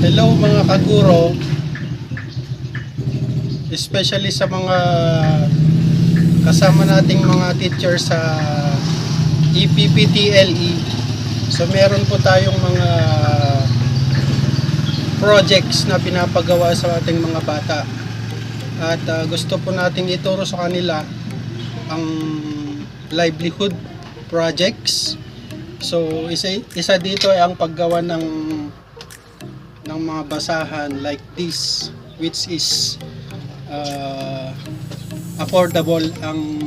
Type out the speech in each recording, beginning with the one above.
Hello mga kaguro, especially sa mga kasama nating mga teachers sa EPP TLE. So meron po tayong mga projects na pinapagawa sa ating mga bata at gusto po nating ituro sa kanila ang livelihood projects. So isa dito ay ang paggawa ng mga basahan like this, which is affordable ang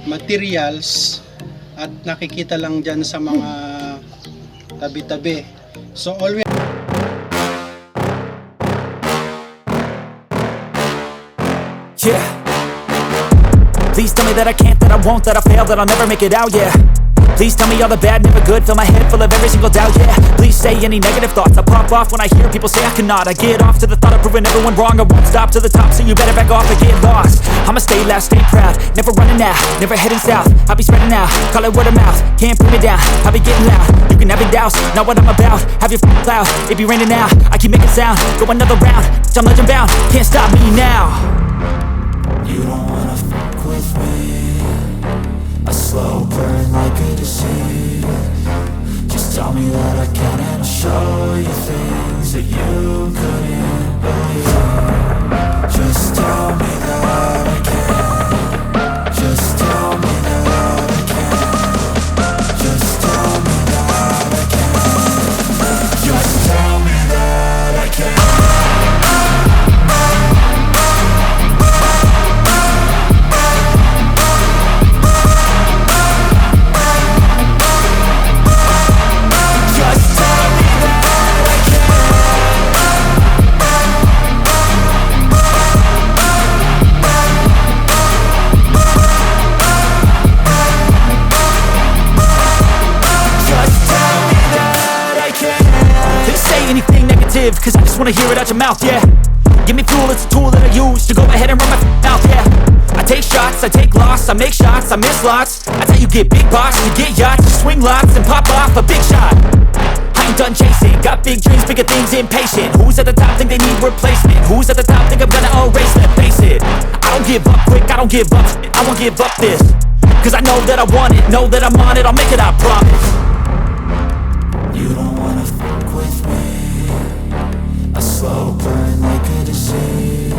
materials at nakikita lang dyan sa mga tabi-tabi. So always Please tell me that I can't, that I won't, that I fail, that I'll never make it out, yeah. Please tell me all the bad, never good, fill my head full of every single doubt, yeah. Please say any negative thoughts, I pop off when I hear people say I cannot. I get off to the thought of proving everyone wrong, I won't stop to the top, so you better back off and get lost. I'ma stay loud, stay proud, never running out, never heading south. I'll be spreading out, call it word of mouth, can't put me down, I'll be getting loud. You can have your doubts, not what I'm about, have your f***ing cloud, it be raining now, I keep making sound, go another round, I'm legend bound, can't stop me now. You don't wanna fuck with me, a slow burn like a disease. Just tell me that I can and I'll show you things that you couldn't believe. Just tell me that I can. Just tell me that I can. Just tell me that I can. Just tell me that I can. Cause I just wanna hear it out your mouth, yeah. Give me fuel, it's a tool that I use to go ahead and run my mouth, yeah. I take shots, I take loss, I make shots, I miss lots. That's how you get big box, you get yachts, you swing lots and pop off a big shot. I ain't done chasing, got big dreams, bigger things, impatient. Who's at the top think they need replacement? Who's at the top think I'm gonna erase them? Face it, I don't give up quick, I don't give up shit, I won't give up this. Cause I know that I want it, know that I'm on it, I'll make it, I promise. You don't wanna fuck with me, a slow burn like a disease.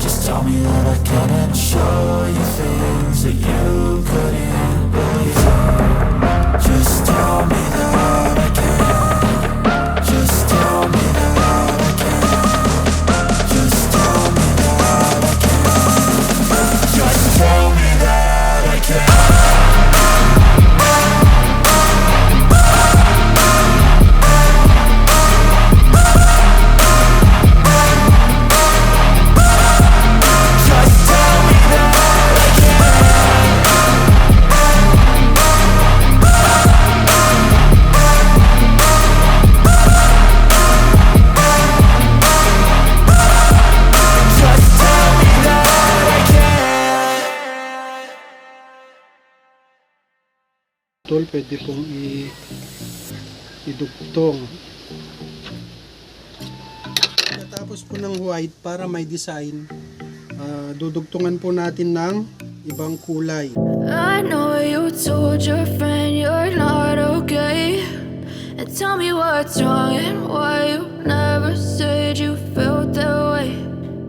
Just tell me that I can and I'll show you things that you couldn't believe. Just tell me that I can. Just tell me that I can. Just tell me that I can. Just tell me that I can. pwede pong idugtong. Tapos po ng white para may design, dudugtungan po natin ng ibang kulay. I know you told your friend you're not okay, and tell me what's wrong and why you never said you felt that way.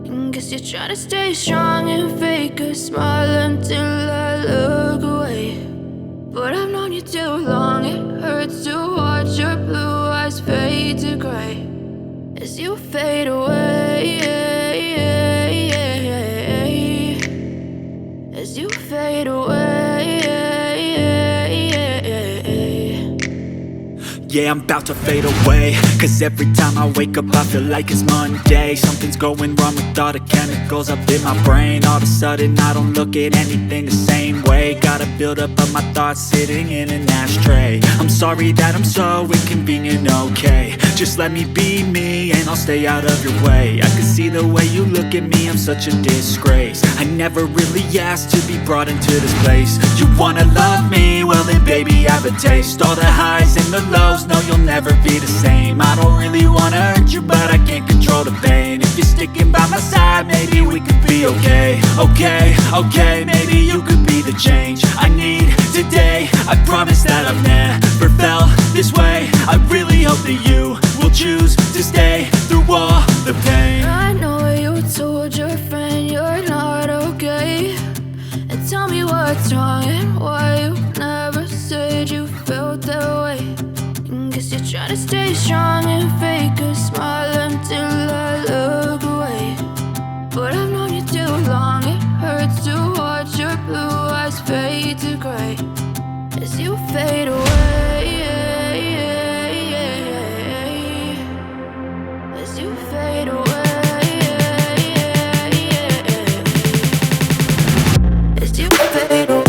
And guess you're trying to stay strong and fake a smile until I look away. But I've known you too long, it hurts to watch your blue eyes fade to gray as you fade away, as you fade away. Yeah, I'm about to fade away, cause every time I wake up I feel like it's Monday. Something's going wrong with all the chemicals up in my brain. All of a sudden I don't look at anything the same way. Gotta build up of my thoughts sitting in an ashtray. I'm sorry that I'm so inconvenient, okay. Just let me be me and I'll stay out of your way. I can see the way you look at me, I'm such a disgrace. I never really asked to be brought into this place. You wanna love me? Well then baby I have a taste. All the highs and the lows, know you'll never be the same. I don't really wanna hurt you, but I can't control the pain. If you're sticking by my side, maybe we could be okay. Okay, maybe you could be the change I need today. I promise that I've never felt this way. I really hope that you will choose to stay through all the pain. I know you told your friend you're not okay, and tell me what's wrong and why you never said you felt that way. And guess you're trying to stay strong and fake a smile until I look away. But I've known you too long, it hurts to watch your blue eyes fade to gray as you fade away. As you fade away. As you fade away. As you fade away.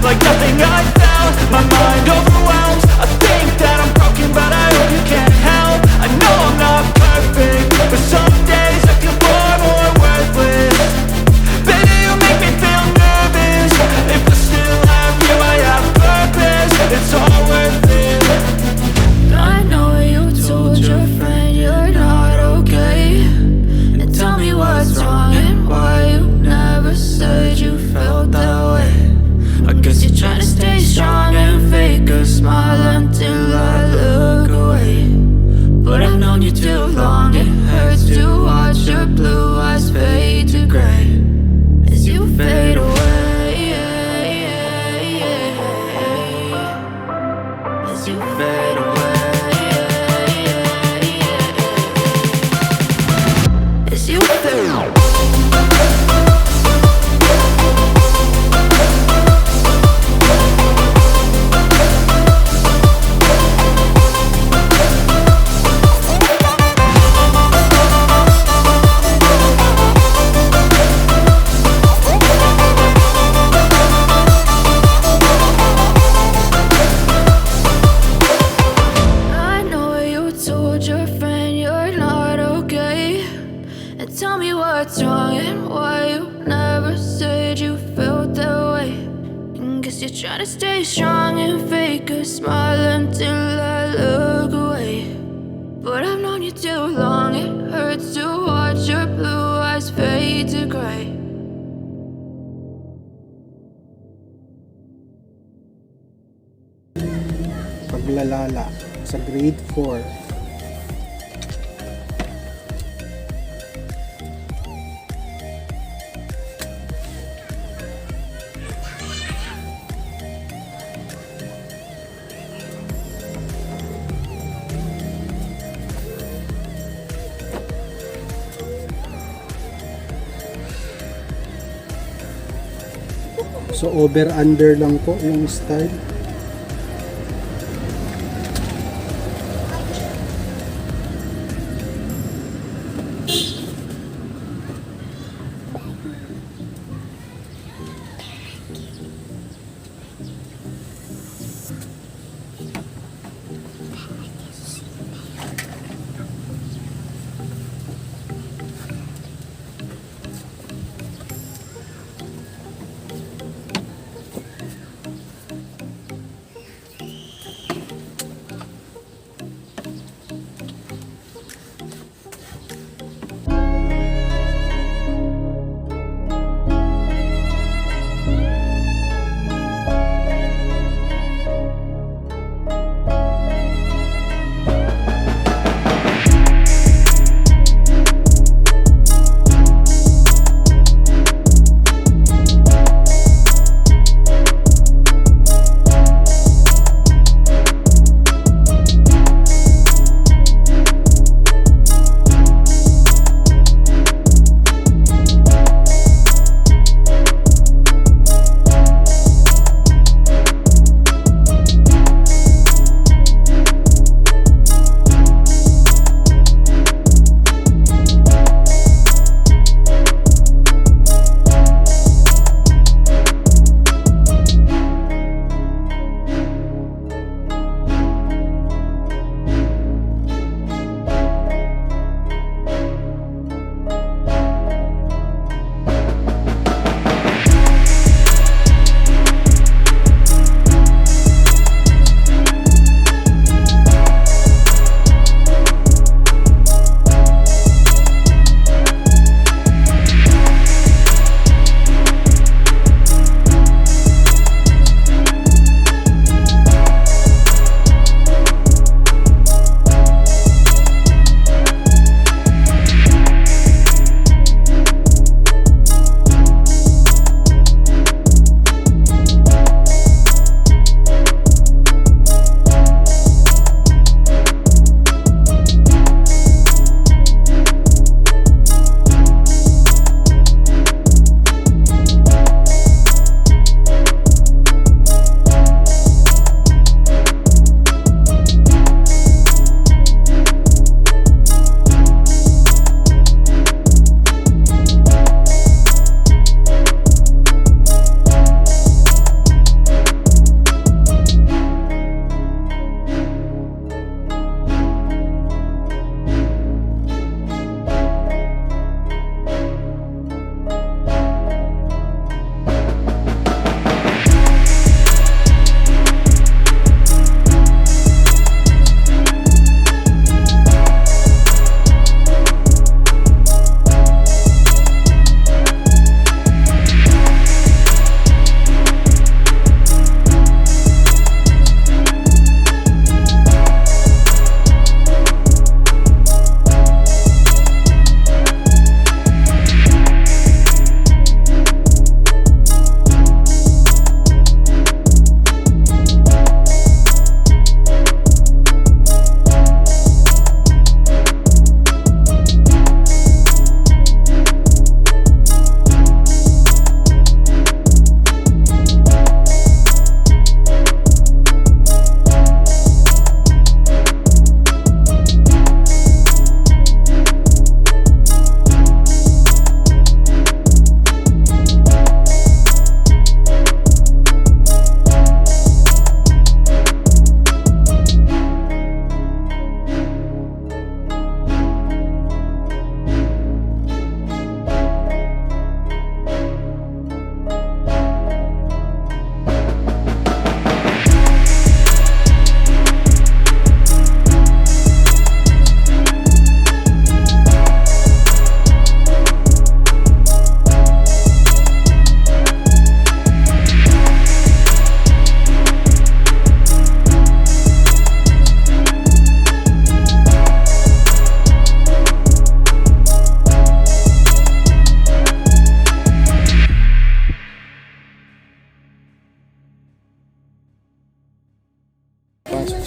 Like nothing I felt, my mind overwhelmed. I think that I'm broken, but I hope you can't help. I know I'm not perfect, but some days I feel far more worthless. Baby, you make me feel nervous. If I still have you, I have purpose. It's all worth it. I know you told your friend you're not okay, and tell me what's wrong and why you never said you felt that way. I guess you're trying to stay strong and fake a smile until I look away. But I've known you too long, it hurts to watch your blue eyes fade to gray as you fade away. As you fade away. As you fade away. Tell me what's wrong and why you never said you felt that way. And guess you're trying to stay strong and fake a smile until I look away. But I've known you too long, it hurts to watch your blue eyes fade to gray. Paglalala sa grade 4. So over-under lang po yung style.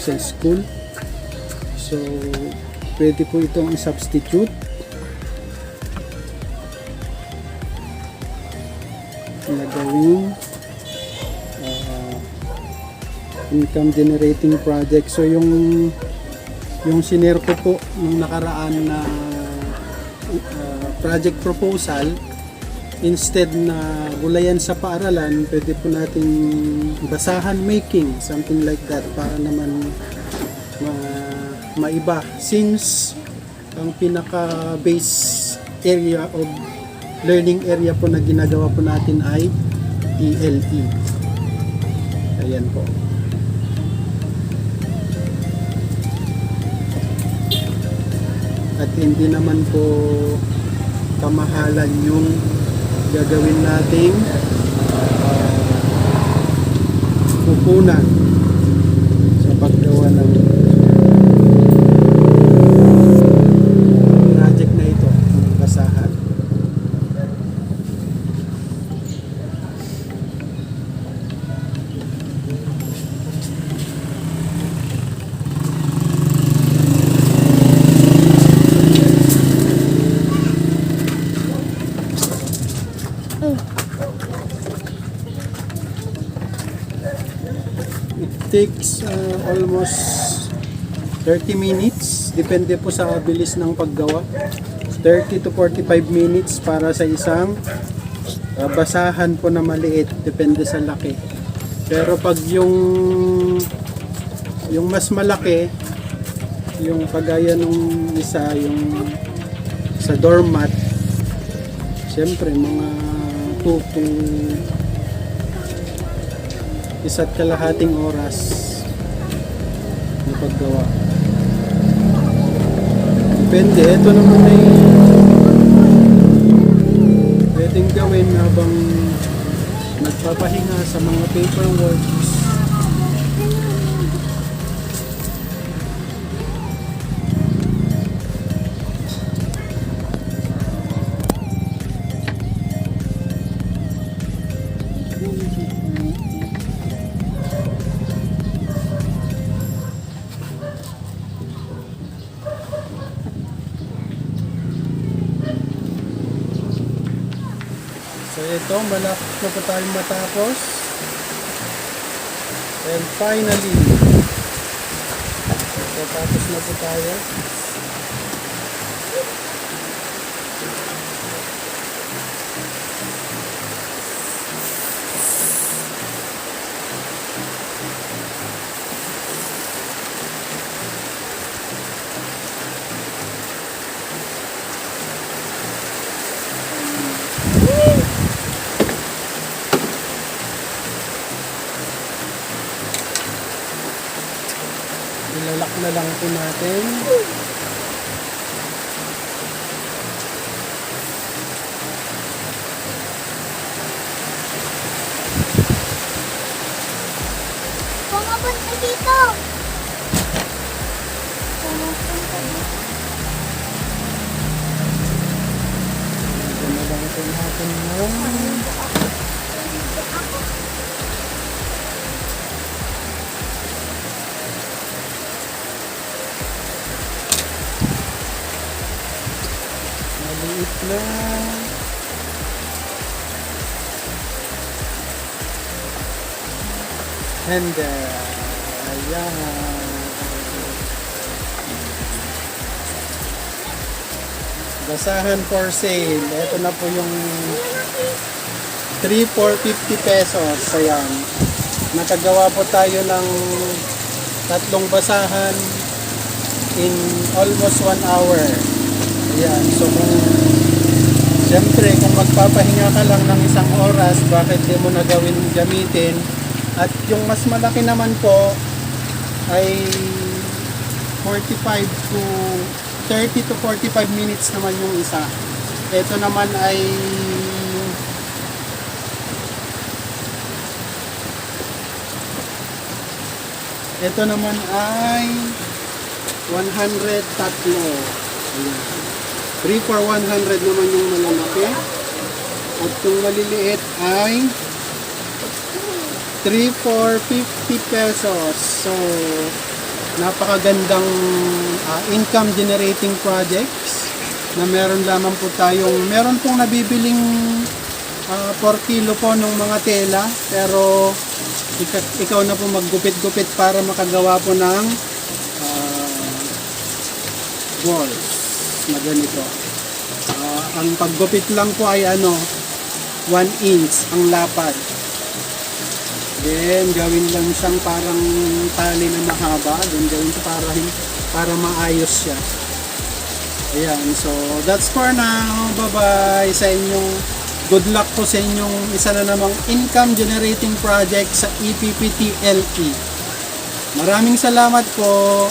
sa school. So pwede po itong i-substitute. Na gawing income generating project. So yung sinare ko po nung nakaraan na project proposal, instead na gulayan sa paaralan, pwede po nating basahan making, something like that, para naman maiba, since ang pinaka base area of learning area po na ginagawa po natin ay TLE. Ayan po. At hindi naman po kamahalan yung gagawin nating pupunan sa paggawa ng project na ito, ng basahan. Takes almost 30 minutes, depende po sa bilis ng paggawa. 30 to 45 minutes para sa isang basahan po na maliit, depende sa laki. Pero pag yung mas malaki, yung kagaya nung isa, yung sa doormat, siyempre mga 2 to isa't kalahating oras na paggawa. Depende. Ito naman ay pwedeng gawin habang nagpapahinga sa mga paperworks. So ito, malapit na po tayong matapos. And finally, tapos na po tayo. Ilalak na lang po natin. Pumapunta dito. Pumapunta dito. Ito na lang po natin ng maliit lang. And ayan. Basahan for sale. Ito na po yung 3 for 50 pesos. Ayan. Nakagawa po tayo ng 3 basahan in almost 1 hour. Ayan. So siyempre kung magpapahinga ka lang ng 1 oras, bakit di mo na gamitin? At yung mas malaki naman po ay 30 to 45 minutes naman yung isa. Ito naman ay ito naman ay 100 tatlo. Ayan. 3 for 100 naman yung malalaki. At yung maliliit ay 3 for 50 pesos. So napakagandang income generating projects na meron lamang po meron pong nabibiling 4 kilo po ng mga tela, pero ikaw na po maggupit-gupit para makagawa po ng balls na ganito. Ang paggupit lang po ay 1 inch ang lapad. Then gawin lang siyang parang tali na mahaba, then gawin ito para maayos siya. Ayan, so that's for now. Bye-bye sa inyong, good luck po sa inyong isa na namang income generating project sa EPP TLE. Maraming salamat po.